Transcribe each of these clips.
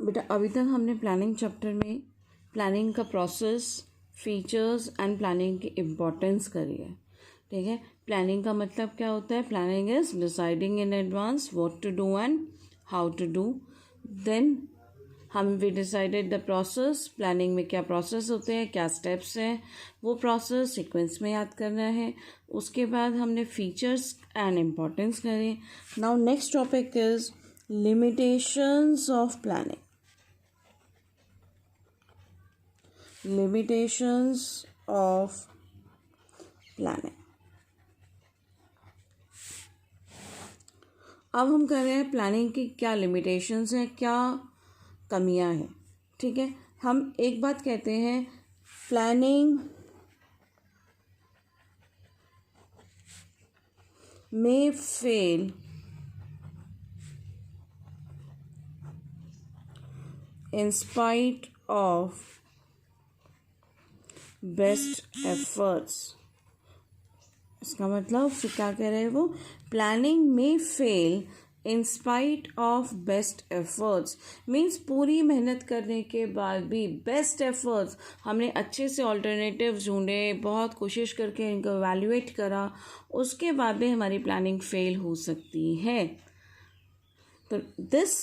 बेटा अभी तक हमने प्लानिंग चैप्टर में प्लानिंग का प्रोसेस, फीचर्स एंड प्लानिंग की इम्पोर्टेंस करी है. ठीक है. प्लानिंग का मतलब क्या होता है? Planning is deciding in advance what to do and how to do. Then we decided the process. Planning में क्या प्रोसेस होते हैं, क्या स्टेप्स हैं, वो प्रोसेस सीक्वेंस में याद करना है. उसके बाद हमने फीचर्स एंड इम्पोर्टेंस करें. Now next topic is limitations of planning. Limitations of planning. अब हम कर रहे हैं प्लानिंग की क्या लिमिटेशंस हैं, क्या कमियां हैं. ठीक है. हम एक बात कहते हैं, planning may fail in spite of best efforts. इसका मतलब क्या कह रहे हैं वो? प्लानिंग में fail in spite of best efforts means पूरी मेहनत करने के बाद भी बेस्ट एफर्ट्स, हमने अच्छे से ऑल्टरनेटिव ढूंढे, बहुत कोशिश करके इनको एवेल्युएट करा, उसके बाद भी हमारी प्लानिंग फेल हो सकती है. तो this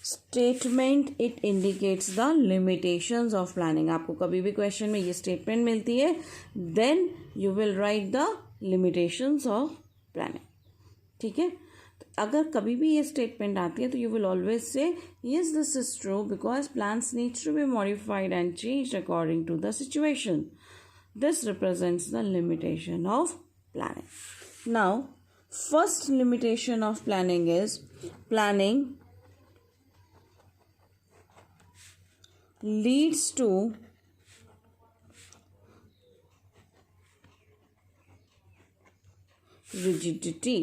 statement it indicates the limitations of planning. आपको कभी भी क्वेश्चन में ये स्टेटमेंट मिलती है, then you will write the limitations of planning. ठीक है. तो अगर कभी भी ये स्टेटमेंट आती है तो you will always say yes this is true because plans needs to be modified and changed according to the situation. This represents the limitation of planning. Now first limitation of planning is planning leads to rigidity.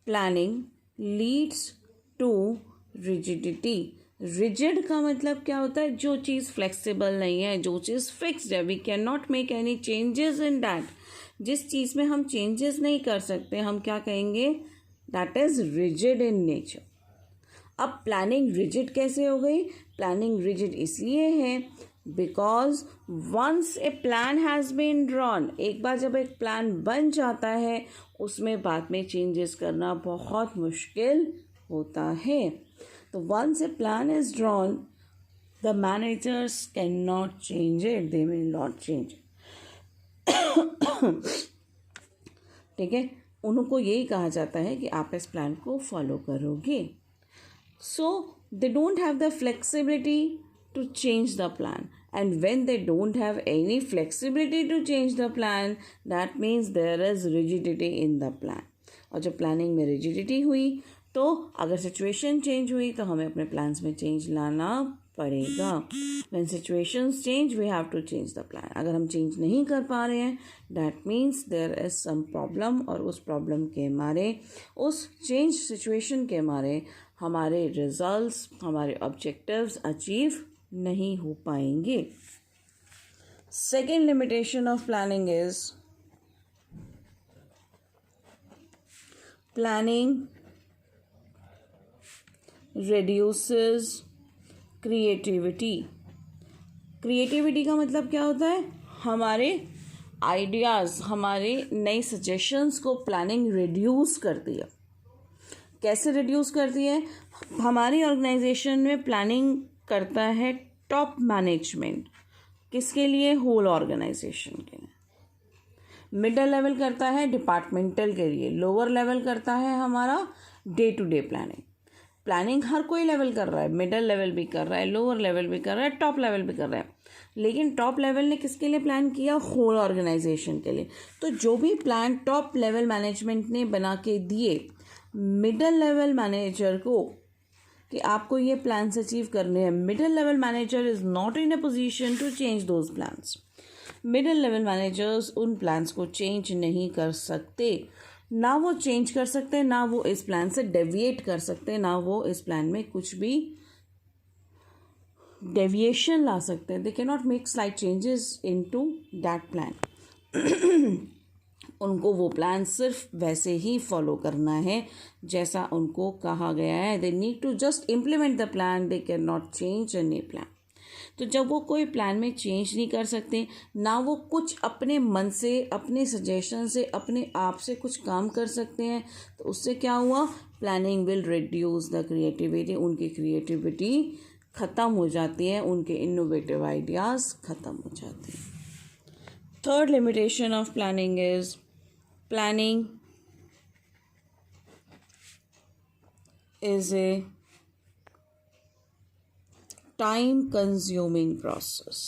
Planning leads to rigidity. Rigid का मतलब क्या होता है? जो चीज़ flexible नहीं है, जो चीज़ फिक्स्ड है, we can not make any changes in that. जिस चीज़ में हम चेंजेस नहीं कर सकते, हम क्या कहेंगे? That is rigid in nature. अब प्लानिंग रिजिड कैसे हो गई? प्लानिंग रिजिड इसलिए है because once a plan has been drawn, एक बार जब एक प्लान बन जाता है उसमें बाद में चेंजेस करना बहुत मुश्किल होता है. तो once a plan is drawn the managers can not change it, they will not change. ठीक है. उनको यही कहा जाता है कि आप इस प्लान को फॉलो करोगे. So they don't have the flexibility to change the plan, and when they don't have any flexibility to change the plan, that means there is rigidity in the plan. और जब planning में rigidity हुई तो अगर situation change हुई तो हमें अपने प्लान्स में चेंज लाना पड़ेगा. When situations change we have to change the plan. अगर हम चेंज नहीं कर पा रहे हैं that means there is some problem, और उस प्रॉब्लम के मारे, उस चेंज सिचुएशन के मारे हमारे रिजल्ट्स, हमारे ऑब्जेक्टिव्स अचीव नहीं हो पाएंगे. Second limitation of planning is planning reduces creativity. Creativity का मतलब क्या होता है? हमारे आइडियाज़, हमारे नए सजेशंस को प्लानिंग रिड्यूस करती है. कैसे रिड्यूस करती है? हमारी ऑर्गेनाइजेशन में प्लानिंग करता है टॉप मैनेजमेंट. किसके लिए? होल ऑर्गेनाइजेशन के लिए. मिडल लेवल करता है डिपार्टमेंटल के लिए. लोअर लेवल करता है हमारा day to day planning. Planning हर कोई लेवल कर रहा है, मिडल लेवल भी कर रहा है, लोअर लेवल भी कर रहा है, टॉप लेवल भी कर रहा है. लेकिन टॉप लेवल ने किसके लिए प्लान किया? होल ऑर्गेनाइजेशन के लिए. तो जो भी प्लान टॉप लेवल मैनेजमेंट ने बना के दिए मिडल लेवल मैनेजर को कि आपको ये प्लान्स अचीव करने हैं, middle level manager is not in a position to change those plans. Middle level managers उन प्लान्स को चेंज नहीं कर सकते. ना वो चेंज कर सकते, ना वो इस प्लान से डेविएट कर सकते, ना वो इस प्लान में कुछ भी डेविएशन ला सकते हैं. They can not make slight changes in to that plan. उनको वो प्लान सिर्फ वैसे ही फॉलो करना है जैसा उनको कहा गया है. They need to just implement the plan, they can not change any plan. तो जब वो कोई प्लान में चेंज नहीं कर सकते, ना वो कुछ अपने मन से, अपने सजेशन से, अपने आप से कुछ काम कर सकते हैं, तो उससे क्या हुआ, planning will reduce the creativity. उनकी क्रिएटिविटी ख़त्म हो जाती है, उनके इनोवेटिव आइडियाज़ ख़त्म हो जाते हैं. Third limitation of planning is planning is a time consuming process.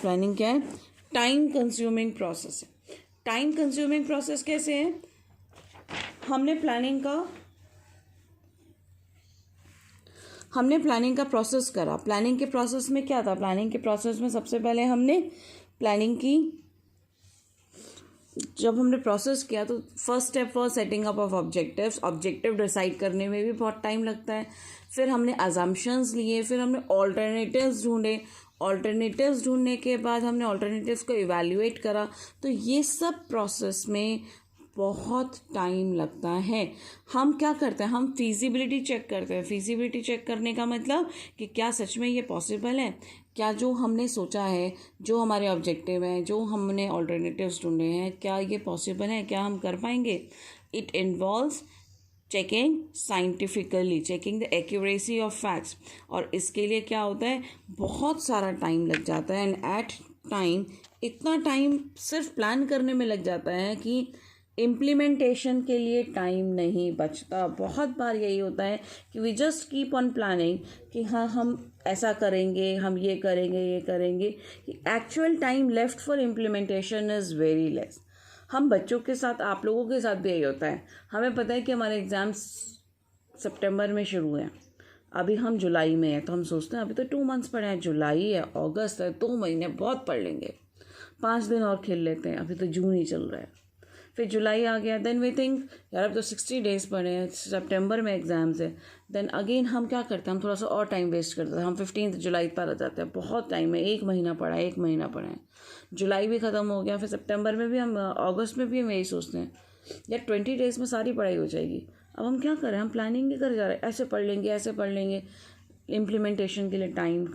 Planning क्या है, टाइम कंज्यूमिंग प्रोसेस है. टाइम कंज्यूमिंग प्रोसेस कैसे है, हमने प्लानिंग का प्रोसेस करा. प्लानिंग के प्रोसेस में क्या था, प्लानिंग के प्रोसेस में सबसे पहले हमने प्लानिंग की. जब हमने प्रोसेस किया तो first step was setting up of objectives. Objective decide करने में भी बहुत टाइम लगता है. फिर हमने अजम्पशंस लिए, फिर हमने ऑल्टरनेटिव्स ढूंढे. ऑल्टरनेटिव्स ढूंढने के बाद हमने ऑल्टरनेटिव्स को इवैल्यूएट करा. तो ये सब प्रोसेस में बहुत टाइम लगता है. हम क्या करते हैं, हम फिजिबिलिटी चेक करते हैं. फिजिबिलिटी चेक करने का मतलब कि क्या सच में ये पॉसिबल है, क्या जो हमने सोचा है, जो हमारे ऑब्जेक्टिव हैं, जो हमने ऑल्टरनेटिव्स ढूंढे हैं, क्या ये पॉसिबल है, क्या हम कर पाएंगे. It involves checking scientifically, checking the accuracy of facts. और इसके लिए क्या होता है, बहुत सारा टाइम लग जाता है. एंड एट टाइम, इतना टाइम सिर्फ प्लान करने में लग जाता है कि इम्प्लीमेंटेशन के लिए टाइम नहीं बचता. बहुत बार यही होता है कि we just keep on planning कि हाँ हम ऐसा करेंगे, हम ये करेंगे, ये करेंगे. Actual time left for implementation is very less. हम बच्चों के साथ, आप लोगों के साथ भी यही होता है. हमें पता है कि हमारे एग्ज़ाम्स सितंबर में शुरू हैं, अभी हम जुलाई में हैं, तो हम सोचते हैं अभी तो 2 मंथ्स पड़े हैं, जुलाई है, अगस्त है, 2 महीने बहुत पढ़ लेंगे, 5 दिन और खेल लेते हैं, अभी तो जून ही चल रहा है. फिर जुलाई आ गया, देन वी थिंक यार अब तो 60 डेज़ पड़े हैं, सितंबर में एग्ज़ाम्स है. देन अगेन हम क्या करते हैं, हम थोड़ा सा और टाइम वेस्ट करते हैं. हम 15 जुलाई पर आ जाते हैं, बहुत टाइम है, 1 महीना पड़ा है. जुलाई भी ख़त्म हो गया, फिर सितंबर में भी हम, अगस्त में भी हम यही सोचते हैं यार 20 डेज़ में सारी पढ़ाई हो जाएगी. अब हम क्या करें, हम प्लानिंग नहीं कर जा रहे, ऐसे पढ़ लेंगे, ऐसे पढ़ लेंगे. इम्प्लीमेंटेशन के लिए टाइम